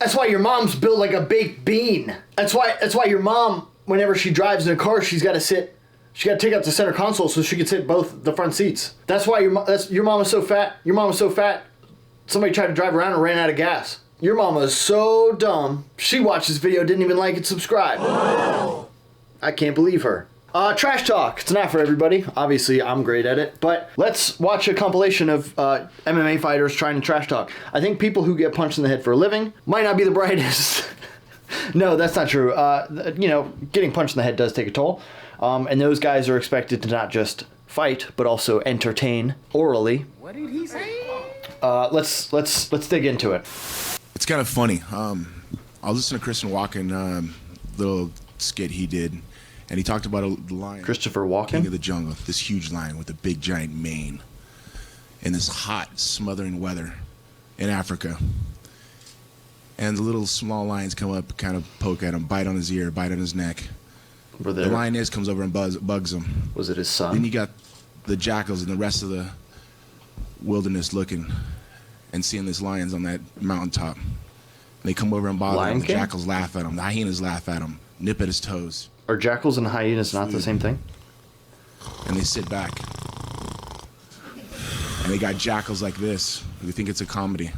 That's why your mom's built like a baked bean. That's why your mom, whenever she drives in a car, she got to take out the center console so she can sit both the front seats. That's why your mom is so fat. Your mom is so fat, somebody tried to drive around and ran out of gas. Your mama is so dumb. She watched this video, didn't even like and subscribe. I can't believe her. Trash talk. It's not for everybody. Obviously, I'm great at it. But let's watch a compilation of MMA fighters trying to trash talk. I think people who get punched in the head for a living might not be the brightest. No, that's not true. You know, getting punched in the head does take a toll. And those guys are expected to not just fight, but also entertain orally. What did he say? Let's dig into it. It's kind of funny. I was listening to Christian Walken, little skit he did, and he talked about the lion. Christopher Walken? King of the jungle, this huge lion with a big giant mane in this hot, smothering weather in Africa. And the little small lions come up, kind of poke at him, bite on his ear, bite on his neck. The lioness comes over and bugs him. Was it his son? Then you got the jackals and the rest of the wilderness looking and seeing these lions on that mountaintop. And they come over and bother him. The jackals laugh at him. The hyenas laugh at him, nip at his toes. Are jackals and hyenas not the same thing? And they sit back. And they got jackals like this. They think it's a comedy.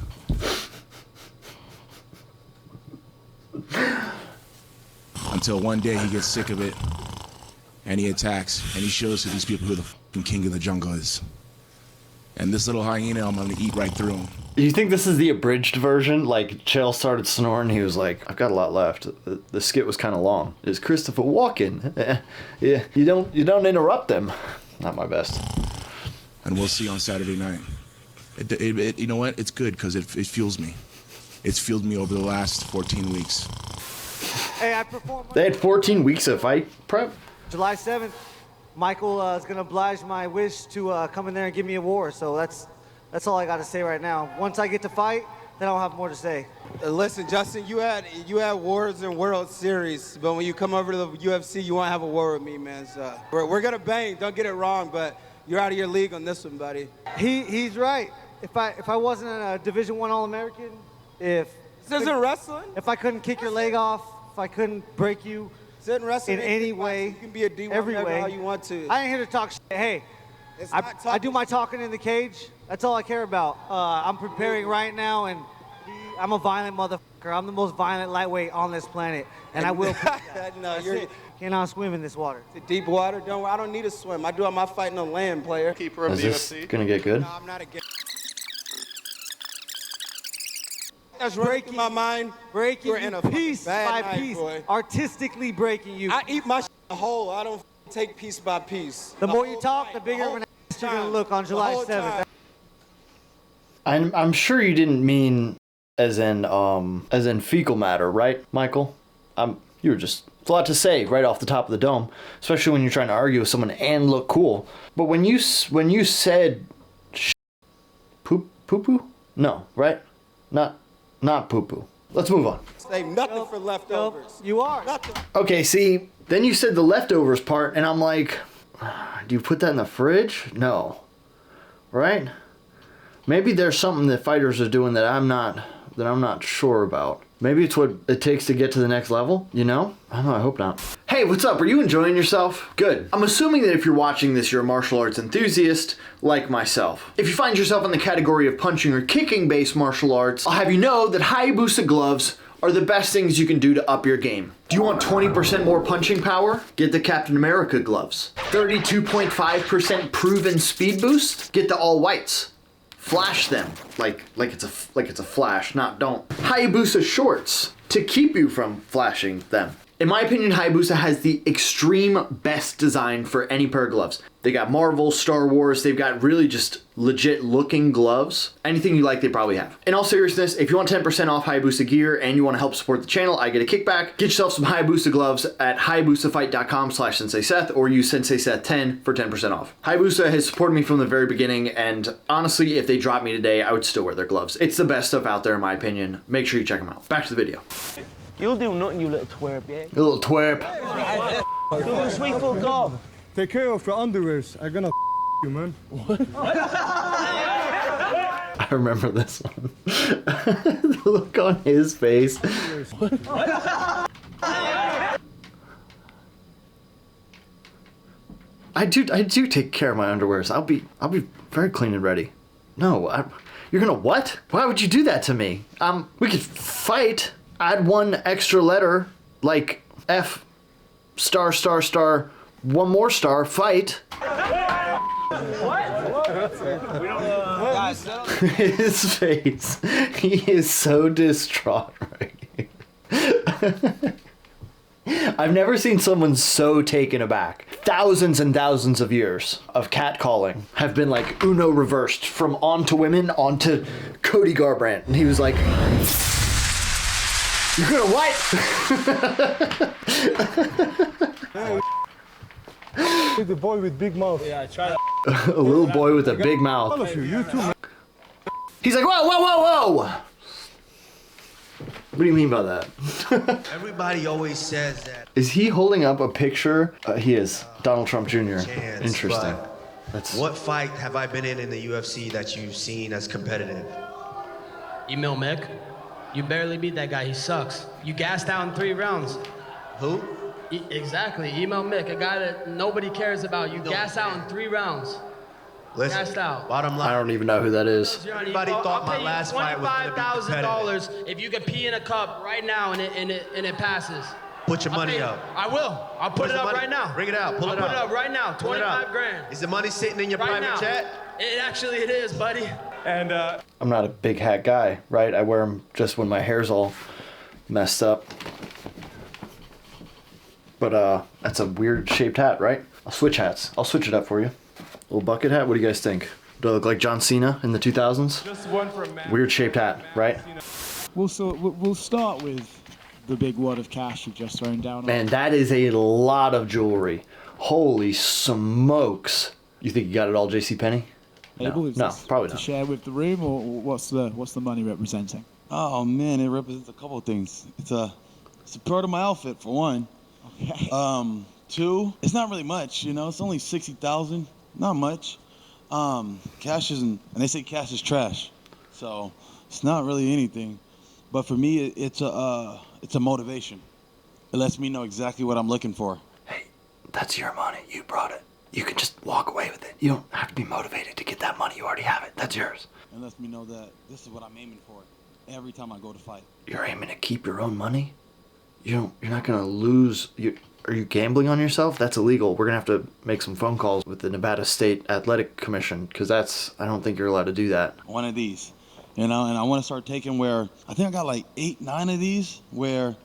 Until one day he gets sick of it and he attacks and he shows to these people who the fucking king of the jungle is. And this little hyena, I'm gonna eat right through him. You think this is the abridged version? Like, Chael started snoring, he was like, I've got a lot left. The skit was kind of long. It's Christopher Walken. Yeah, you don't interrupt them. Not my best. And we'll see on Saturday night. You know what? It's good because it fuels me. It's fueled me over the last 14 weeks. Hey, I performed. They had 14 weeks of fight prep? July 7th, Michael is going to oblige my wish to come in there and give me a war. So that's all I got to say right now. Once I get to fight, then I'll have more to say. Listen, Justin, you had wars in World Series, but when you come over to the UFC, you won't have a war with me, man. So we're going to bang. Don't get it wrong, but you're out of your league on this one, buddy. He's right. If I wasn't a Division I All-American, this isn't wrestling. If I couldn't kick your leg off, if I couldn't break you in any way, you can be a D1 every way, how you want to. I ain't here to talk shit. Hey, I do my talking in the cage. That's all I care about. I'm preparing right now, and I'm a violent motherfucker. I'm the most violent lightweight on this planet, and I will. No, cannot swim in this water. It's deep water. I don't need to swim. I do all my fighting on land, player. Keeper of the UFC. Is this gonna get good? No, I'm not a. That's breaking my mind. Breaking you piece by piece. Artistically breaking you. I eat my whole. I don't take piece by piece. The more you talk, the bigger of an ass you're gonna look on July 7th. I'm sure you didn't mean as in fecal matter, right, Michael? You were just it's a lot to say right off the top of the dome, especially when you're trying to argue with someone and look cool. But when you said poo poo, no, right? Not poo-poo. Let's move on. Save nothing for leftovers. You are. Nothing. Okay, see, then you said the leftovers part, and I'm like, do you put that in the fridge? No. Right? Maybe there's something that fighters are doing that I'm not sure about. Maybe it's what it takes to get to the next level, you know? I don't know, I hope not. Hey, what's up? Are you enjoying yourself? Good. I'm assuming that if you're watching this, you're a martial arts enthusiast like myself. If you find yourself in the category of punching or kicking based martial arts, I'll have you know that Hayabusa gloves are the best things you can do to up your game. Do you want 20% more punching power? Get the Captain America gloves. 32.5% proven speed boost? Get the all whites. Flash them like it's a flash, don't. Hayabusa shorts to keep you from flashing them. In my opinion, Hayabusa has the extreme best design for any pair of gloves. They got Marvel, Star Wars, they've got really just legit looking gloves. Anything you like, they probably have. In all seriousness, if you want 10% off Hayabusa gear and you want to help support the channel, I get a kickback. Get yourself some Hayabusa gloves at hayabusafite.com/SenseiSeth or use SenseiSeth10 for 10% off. Hayabusa has supported me from the very beginning, and honestly, if they dropped me today, I would still wear their gloves. It's the best stuff out there in my opinion. Make sure you check them out. Back to the video. You'll do nothing, you little twerp, yeah? You little twerp. You sweet fuck off. Take care of your underwears. I'm gonna you, man. I remember this one. The look on his face. I do take care of my underwears. I'll be very clean and ready. No, you're gonna what? Why would you do that to me? We could fight. Add one extra letter, like F star star star, one more star, fight. His face. He is so distraught right here. I've never seen someone so taken aback. Thousands and thousands of years of catcalling have been like Uno reversed from on to women onto Cody Garbrandt. And he was like, you're gonna what? The boy with big mouth. Yeah, I tried. A little boy with a big mouth. You too, man. He's like, whoa, whoa, whoa, whoa! What do you mean by that? Everybody always says that. Is he holding up a picture? He is. Donald Trump Jr. Chance, Interesting. That's what fight have I been in the UFC that you've seen as competitive? Email Mick. You barely beat that guy. He sucks. You gassed out in 3 rounds. Who? Exactly. Email Mick, a guy that nobody cares about. You gassed out in 3 rounds. Listen, gassed out. Bottom line. I don't even know who that is. Everybody thought my last fight was going to be competitive. $25,000 if you could pee in a cup right now and it passes. Put your money up. I will. I'll put it up right now. Bring it out. Pull it I'll up. put it up right now. 25 grand. Is the money sitting in your Right private now. chat? It is, buddy. And I'm not a big hat guy, right? I wear them just when my hair's all messed up. But that's a weird shaped hat, right? I'll switch hats. I'll switch it up for you. Little bucket hat. What do you guys think? Do I look like John Cena in the 2000s? just one for Matt. Weird shaped hat, right? We'll start with the big wad of cash you've just thrown down. Man, that is a lot of jewelry. Holy smokes! You think you got it all, JCPenney? Abel, is No, this probably to not. share with the room, or what's the money representing? Oh man, it represents a couple of things. It's a part of my outfit for one. Okay. 2, it's not really much, you know. It's only 60,000, not much. Cash isn't, and they say cash is trash, so it's not really anything. But for me, it's a motivation. It lets me know exactly what I'm looking for. Hey, that's your money. You brought it. You can just walk away with it. You don't have to be motivated to get that money. You already have it. That's yours. It lets me know that this is what I'm aiming for every time I go to fight. You're aiming to keep your own money? You're not gonna lose. Are you gambling on yourself? That's illegal. We're gonna have to make some phone calls with the Nevada State Athletic Commission, because I don't think you're allowed to do that. One of these, you know, and I want to start taking where, I think I got like 8, 9 of these where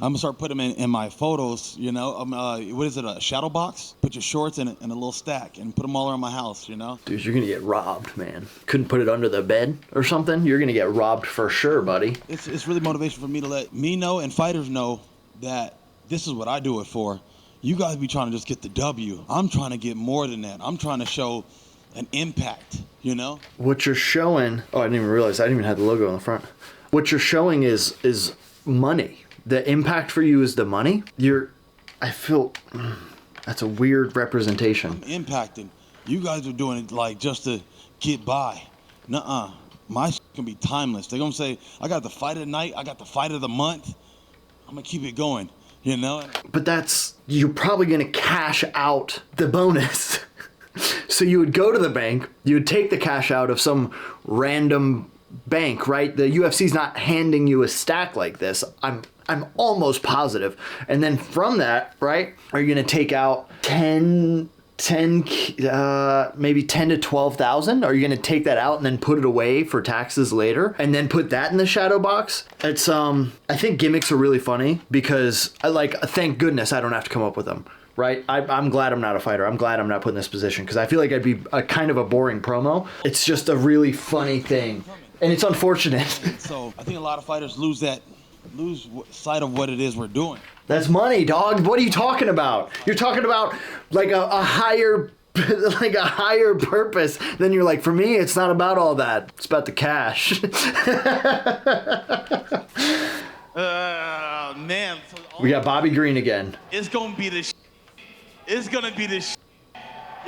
I'm gonna start putting them in my photos, you know. What is it, a shadow box? Put your shorts in a little stack and put them all around my house, you know. Dude, you're gonna get robbed, man. Couldn't put it under the bed or something? You're gonna get robbed for sure, buddy. It's really motivation for me to let me know and fighters know that this is what I do it for. You guys be trying to just get the W. I'm trying to get more than that. I'm trying to show an impact, you know? What you're showing, I didn't even realize, I didn't even have the logo on the front. What you're showing is money. The impact for you is the money. I feel, that's a weird representation. I'm impacting. You guys are doing it like just to get by. Nuh-uh. My shit can be timeless. They're gonna say, I got the fight of the night, I got the fight of the month. I'm gonna keep it going, you know? But you're probably gonna cash out the bonus. So you would go to the bank, you would take the cash out of some random bank, right? The UFC's not handing you a stack like this. I'm almost positive. And then from that, right, are you gonna take out maybe 10 to 12,000? Are you gonna take that out and then put it away for taxes later and then put that in the shadow box? It's I think gimmicks are really funny because thank goodness I don't have to come up with them, right? I'm glad I'm not a fighter. I'm glad I'm not put in this position because I feel like I'd be a kind of a boring promo. It's just a really funny thing and it's unfortunate. So I think a lot of fighters lose sight of what it is we're doing. That's money, dog. What are you talking about? You're talking about like a higher purpose. Then you're like, for me, it's not about all that. It's about the cash. Man. We got Bobby Green again. It's gonna be the It's gonna be the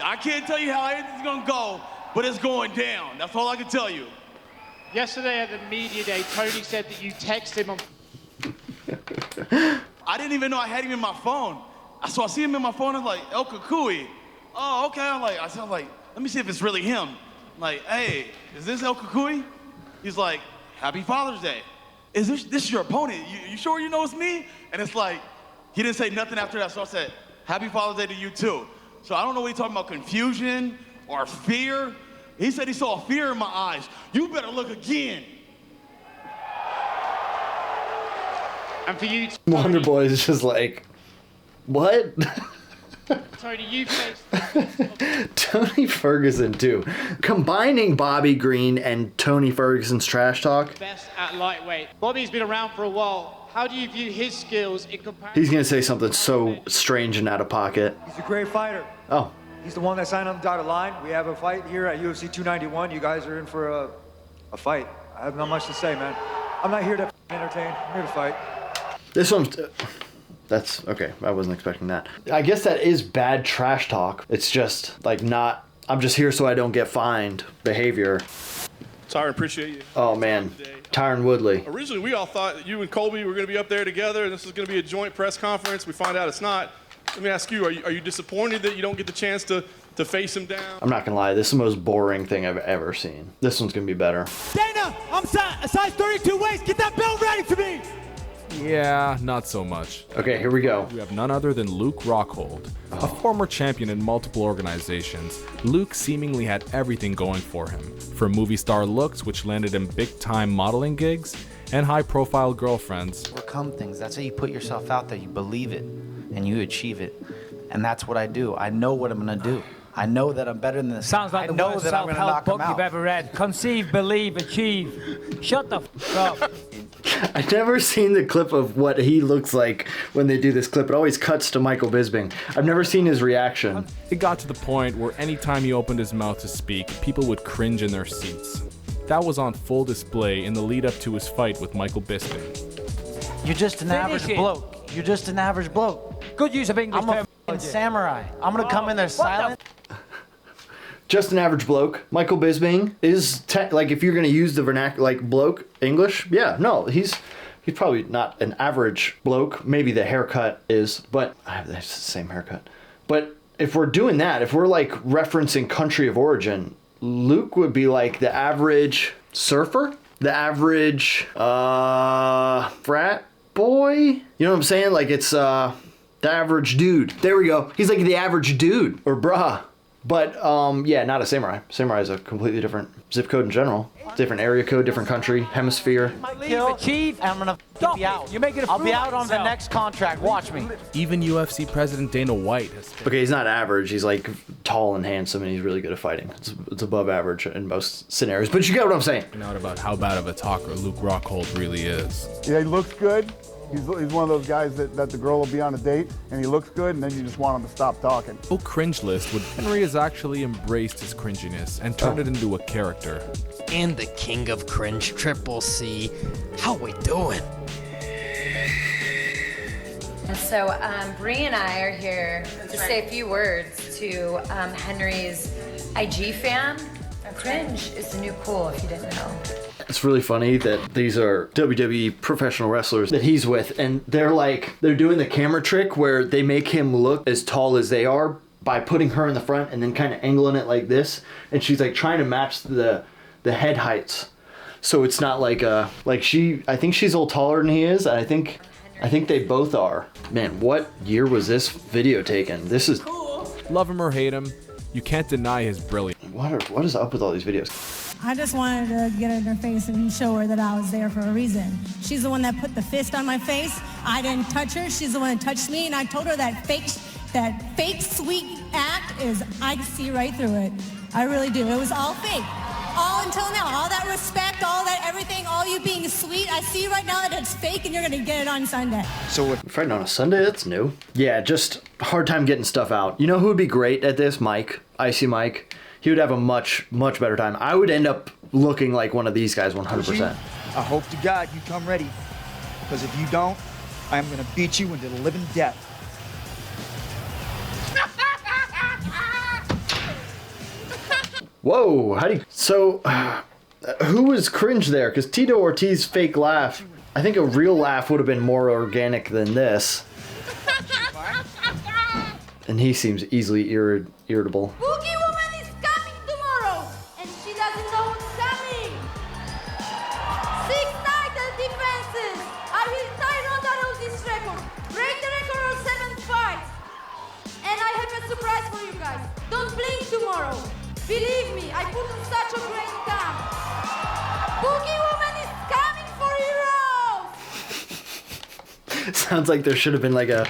I can't tell you how everything's gonna go, but it's going down. That's all I can tell you. Yesterday at the media day, Tony said that you texted him on... I didn't even know I had him in my phone. So I see him in my phone, I'm like, El Kukui. Oh, okay. I'm like, let me see if it's really him. I'm like, hey, is this El Kukui? He's like, Happy Father's Day. Is this your opponent? You sure you know it's me? And it's like, he didn't say nothing after that, so I said, Happy Father's Day to you too. So I don't know what he's talking about, confusion or fear. He said he saw fear in my eyes. You better look again. And for you, Wonder Boy is just like, what? Tony, you faced... Tony Ferguson too. Combining Bobby Green and Tony Ferguson's trash talk. best at lightweight. Bobby's been around for a while. How do you view his skills in comparison? He's gonna say something so strange and out of pocket. He's a great fighter. Oh. He's the one that signed on the dotted line. We have a fight here at UFC 291. You guys are in for a fight. I have not much to say, man. I'm not here to entertain. I'm here to fight. This one's... That's... Okay, I wasn't expecting that. I guess that is bad trash talk. It's just, like, not... I'm just here so I don't get fined behavior. Tyron, appreciate you. Oh, man. Tyron Woodley. Originally, we all thought that you and Colby were going to be up there together, and this was going to be a joint press conference. We find out it's not. Let me ask you, are you disappointed that you don't get the chance to face him down? I'm not gonna lie, this is the most boring thing I've ever seen. This one's gonna be better. Dana, I'm a size 32 waist. Get that belt ready for me. Yeah, not so much. Okay, here we go. We have none other than Luke Rockhold. A former champion in multiple organizations, Luke seemingly had everything going for him. From movie star looks, which landed him big-time modeling gigs, and high-profile girlfriends. Overcome things. That's how you put yourself out there. You believe it, and you achieve it. And that's what I do. I know what I'm gonna do. I know that I'm better than this. Sounds like I the know worst that I'm gonna self-help knock him book you've out. ever read. Conceive, believe, achieve. Shut the f up. I've never seen the clip of what he looks like when they do this clip. It always cuts to Michael Bisping. I've never seen his reaction. It got to the point where anytime he opened his mouth to speak, people would cringe in their seats. That was on full display in the lead up to his fight with Michael Bisping. You're just an average bloke. You're just an average bloke. Good use of English. I'm a f***ing samurai. I'm gonna come in there silent. Just an average bloke. Michael Bisping is like, if you're gonna use the vernacular, like bloke English, yeah, no, he's probably not an average bloke. Maybe the haircut is, but that's the same haircut. But if we're doing that, if we're like referencing country of origin, Luke would be like the average surfer, the average frat boy. You know what I'm saying? Like it's the average dude. There we go. He's like the average dude or brah. But yeah, not a samurai. Samurai is a completely different zip code in general. Different area code, different country, hemisphere. Achieve, and I'm gonna be out. You're making a I'll be out on the next contract. Watch me. Even UFC President Dana White has... Okay, he's not average. He's like tall and handsome, and he's really good at fighting. It's above average in most scenarios. But you get what I'm saying. Out about how bad of a talker Luke Rockhold really is. Yeah, he looks good. He's one of those guys that the girl will be on a date and he looks good and then you just want him to stop talking. No cringe list would Henry has actually embraced his cringiness and turned it into a character. And the king of cringe, Triple C. How we doing? So Bree and I are here to say a few words to Henry's IG fan. Cringe is the new cool, if you didn't know. It's really funny that these are WWE professional wrestlers that he's with, and they're doing the camera trick where they make him look as tall as they are by putting her in the front and then kind of angling it like this, and she's like trying to match the head heights. So it's not like I think she's a little taller than he is, and I think they both are. Man, what year was this video taken? This is cool. Love him or hate him, you can't deny his brilliance. What is up with all these videos? I just wanted to get in her face and show her that I was there for a reason. She's the one that put the fist on my face. I didn't touch her. She's the one that touched me, and I told her that fake sweet act is, I see right through it. I really do. It was all fake. All until now. All that respect, all that everything, all you being sweet. I see right now that it's fake, and you're gonna get it on Sunday. So fighting on a Sunday? That's new. Yeah, just hard time getting stuff out. You know who would be great at this? Mike. Icy Mike. He would have a much better time. I would end up looking like one of these guys 100%. I hope to God you come ready, because if you don't, I'm going to beat you into the living death. Whoa, how do you... So, Who was cringe there? Because Tito Ortiz's fake laugh, I think a real laugh would have been more organic than this. And he seems easily irritable. Boogie Woman is coming tomorrow, and she doesn't know what's coming. 6 title defenses. I will tie Ronda Rousey's record, break the record of 7 fights. And I have a surprise for you guys. Don't blink tomorrow. Believe me, I put on such a great camp. Boogie Woman is coming for you. Sounds like there should have been like a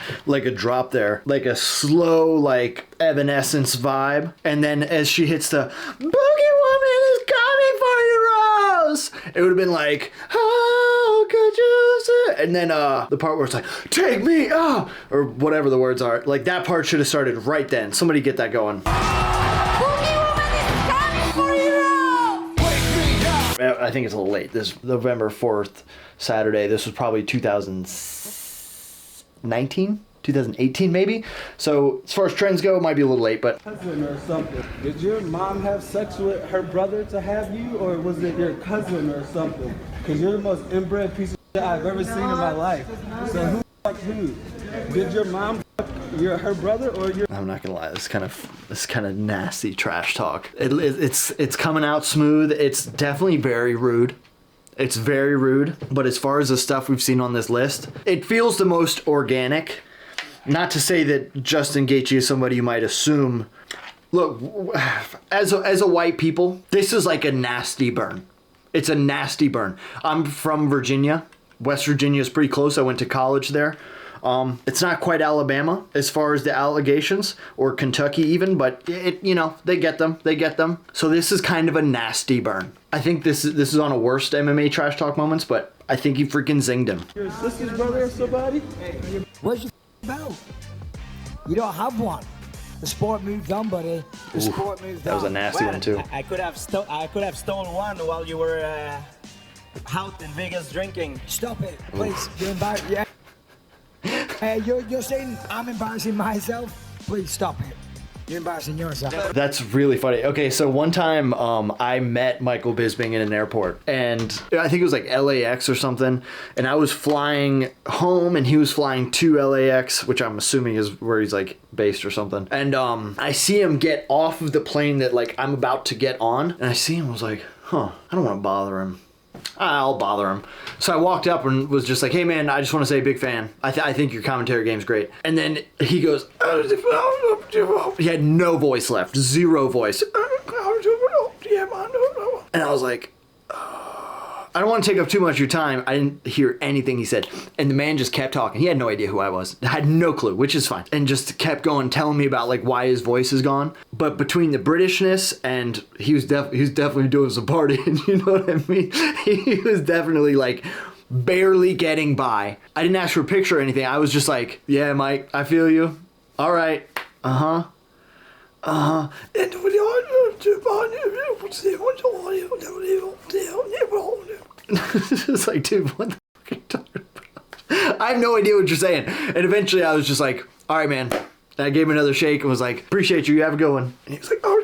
drop there, like a slow like Evanescence vibe, and then as she hits the Boogie Woman is coming for you, Rose, it would have been like, how could you say? And then the part where it's like, take me out, or whatever the words are, like that part should have started right then. Somebody get that going. Boogie Woman is coming for you. I think it's a little late. This November 4th, Saturday. This was probably 2019, 2018 maybe. So as far as trends go, it might be a little late, but. Cousin or something. Did your mom have sex with her brother to have you, or was it your cousin or something? Because you're the most inbred piece of shit I've ever seen in my life. So who fucked who? Did your mom fuck her brother or your? I'm not gonna lie. This kind of nasty trash talk. It's coming out smooth. It's definitely very rude. It's very rude. But as far as the stuff we've seen on this list, it feels the most organic. Not to say that Justin Gaethje is somebody you might assume. Look, as a white people, this is like a nasty burn. It's a nasty burn. I'm from Virginia. West Virginia is pretty close. I went to college there. It's not quite Alabama as far as the allegations, or Kentucky even, but they get them. So this is kind of a nasty burn. I think this is on a worst MMA trash talk moments, but I think he freaking zinged him. Your sister's brother or somebody? What's your belt? You don't have one. The sport moved on, buddy. The sport moved on. That was a nasty one too. I could have stolen one while you were out in Vegas drinking. Stop it, please. You're embarrassed. Yeah. You're saying I'm embarrassing myself? Please stop it. You're embarrassing yourself. That's really funny. Okay, so one time I met Michael Bisping in an airport, and I think it was like LAX or something, and I was flying home and he was flying to LAX, which I'm assuming is where he's like based or something. And I see him get off of the plane that like I'm about to get on, and I see him, I was like, I don't want to bother him. I'll bother him. So I walked up and was just like, hey man, I just want to say big fan. I think your commentary game's great. And then he goes, he had no voice left, zero voice. And I was like, I don't want to take up too much of your time. I didn't hear anything he said. And the man just kept talking. He had no idea who I was. I had no clue, which is fine. And just kept going, telling me about like why his voice is gone. But between the Britishness and he was definitely doing some partying, you know what I mean? He was definitely like barely getting by. I didn't ask for a picture or anything. I was just like, yeah, Mike, I feel you. All right. Uh-huh. It's like, dude, what the fuck are you talking about? I have no idea what you're saying. And eventually I was just like, all right, man. And I gave him another shake and was like, appreciate you. You have a good one. And he was like, oh,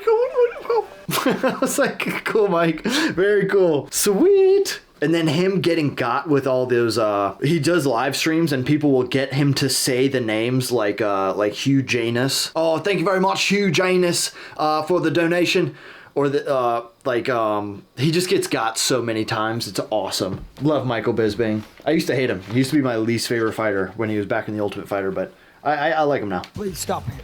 I was like, cool, Mike. Very cool. Sweet. And then him getting got with all those, he does live streams and people will get him to say the names like Hugh Janus. Oh, thank you very much, Hugh Janus, for the donation. Or he just gets got so many times. It's awesome. Love Michael Bisping. I used to hate him. He used to be my least favorite fighter when he was back in the Ultimate Fighter, but I like him now. Please stop it.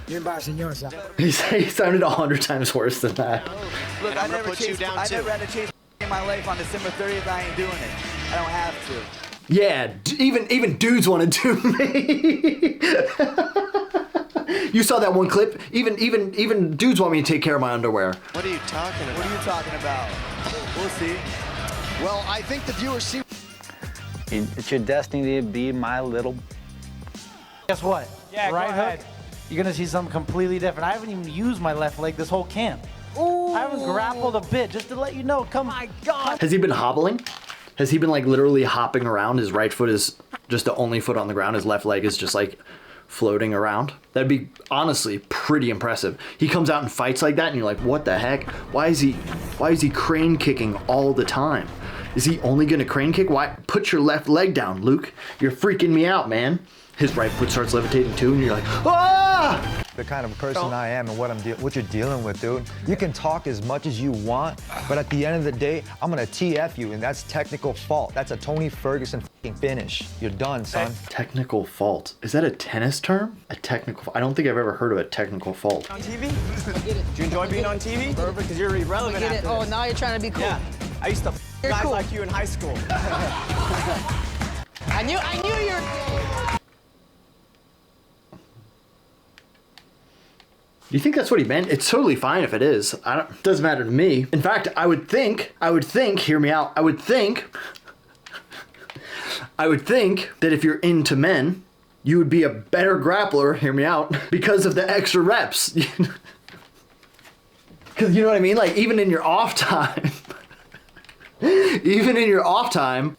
You're embarrassing yourself. He sounded 100 times worse than that. Look, I never had to chase in my life on December 30th. I ain't doing it. I don't have to. Yeah, even dudes want to do me. You saw that one clip? Even dudes want me to take care of my underwear. What are you talking about? What are you talking about? We'll see. Well, I think the viewers see. It's your destiny to be my little. Guess what? Yeah, right go hook. ahead. You're gonna see something completely different. I haven't even used my left leg this whole camp. Ooh. I haven't grappled a bit, just to let you know. Come, my God. Has he been hobbling? Has he been like literally hopping around? His right foot is just the only foot on the ground. His left leg is just like floating around. That'd be honestly pretty impressive. He comes out and fights like that and you're like, what the heck? Why is he crane kicking all the time? Is he only gonna crane kick? Why? Put your left leg down, Luke. You're freaking me out, man. His right foot starts levitating too and you're like, ah! The kind of person I am and what you're dealing with, dude. You can talk as much as you want, but at the end of the day, I'm gonna TF you, and that's technical fault. That's a Tony Ferguson fucking finish. You're done, son. Technical fault. Is that a tennis term? A technical, I don't think I've ever heard of a technical fault. On TV? Do you enjoy being on TV? Perfect, because you're irrelevant after this. Oh, now you're trying to be cool. Yeah, I used to You're guys cool. like you in high school. I knew you're... Do you think that's what he meant? It's totally fine if it is. Doesn't matter to me. In fact, I would think, hear me out, I would think that if you're into men, you would be a better grappler, hear me out, because of the extra reps. Because you know what I mean? Like, even in your off time,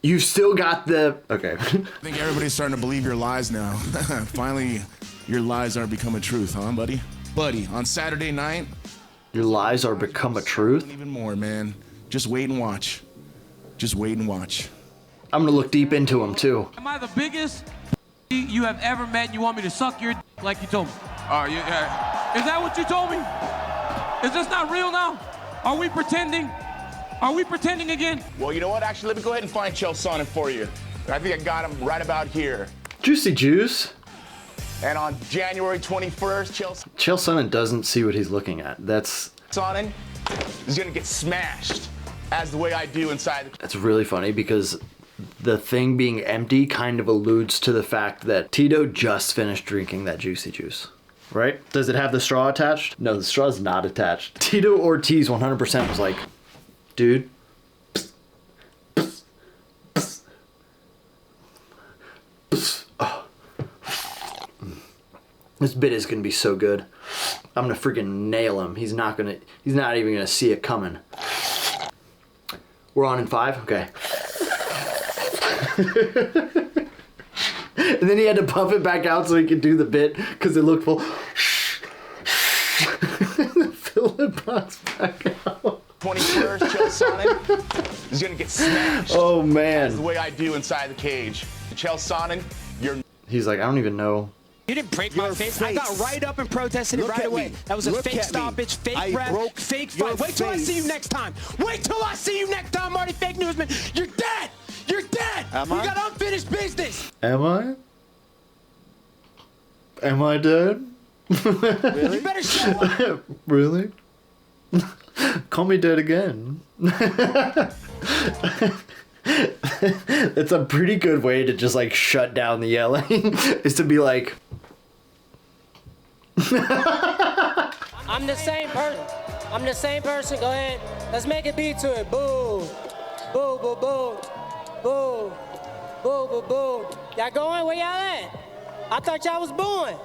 you've still got the, okay. I think everybody's starting to believe your lies now. Finally, your lies are becoming truth, huh, buddy? Buddy, on Saturday night, your lies are become a truth? Even more, man. Just wait and watch. Just wait and watch. I'm gonna look deep into him too. Am I the biggest you have ever met and you want me to suck your like you told me? Yeah. Is that what you told me? Is this not real now? Are we pretending? Are we pretending again? Well, you know what? Actually, let me go ahead and find Chael Sonnen for you. I think I got him right about here. Juicy juice. And on January 21st, Chael Sonnen doesn't see what he's looking at. That's Sonnen is gonna get smashed as the way I do inside. That's really funny because the thing being empty kind of alludes to the fact that Tito just finished drinking that juicy juice. Right? Does it have the straw attached? No, the straw's not attached. Tito Ortiz 100% was like, dude, this bit is gonna be so good. I'm gonna freaking nail him. He's not even gonna see it coming. We're on in 5? Okay. And then he had to pump it back out so he could do the bit because it looked full. Fill it back out. 21st, Chael Sonnen is gonna get smashed. Oh man. As the way I do inside the cage. Chael Sonnen, you're. He's like, I don't even know. You didn't break my face. I got right up and protested it right away. That was a fake stoppage, fake rep, fake fight. Wait till I see you next time. Wait till I see you next time, Marty Fake Newsman. You're dead. You're dead. We got unfinished business. Am I? Am I dead? Really? You better show up. Really? Call me dead again. It's a pretty good way to just like shut down the yelling is to be like I'm the same person. I'm the same person. Go ahead. Let's make a beat to it. Boo. Boo, boo, boo. Boo. Boo, boo, boo. Y'all going? Where y'all at? I thought y'all was booing.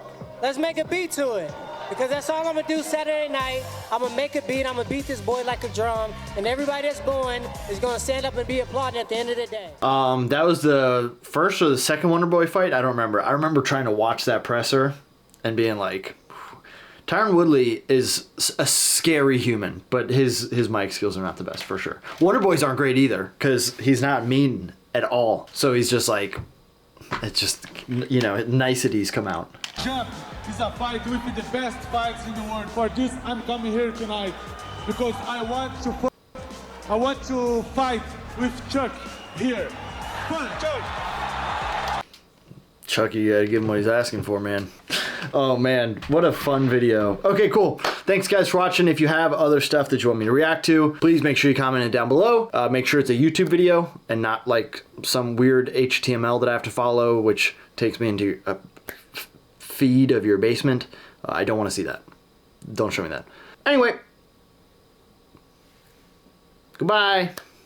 Let's make a beat to it. Because that's all I'm gonna do Saturday night. I'm gonna make a beat. I'm gonna beat this boy like a drum. And everybody that's booing is gonna stand up and be applauding at the end of the day. That was the first or the second Wonder Boy fight? I don't remember. I remember trying to watch that presser and being like, Tyron Woodley is a scary human, but his mic skills are not the best for sure. Wonder Boys aren't great either because he's not mean at all. So he's just like, it's just, you know, niceties come out. Champ, this is a fight with the best fights in the world. For this, I'm coming here tonight because I want to fight with Chuck here. Come on, Chuck. Chucky, you gotta give him what he's asking for, man. Oh man, what a fun video. Okay, cool. Thanks guys for watching. If you have other stuff that you want me to react to, please make sure you comment it down below. Make sure it's a YouTube video and not like some weird HTML that I have to follow, which takes me into a feed of your basement. I don't want to see that. Don't show me that. Anyway. Goodbye.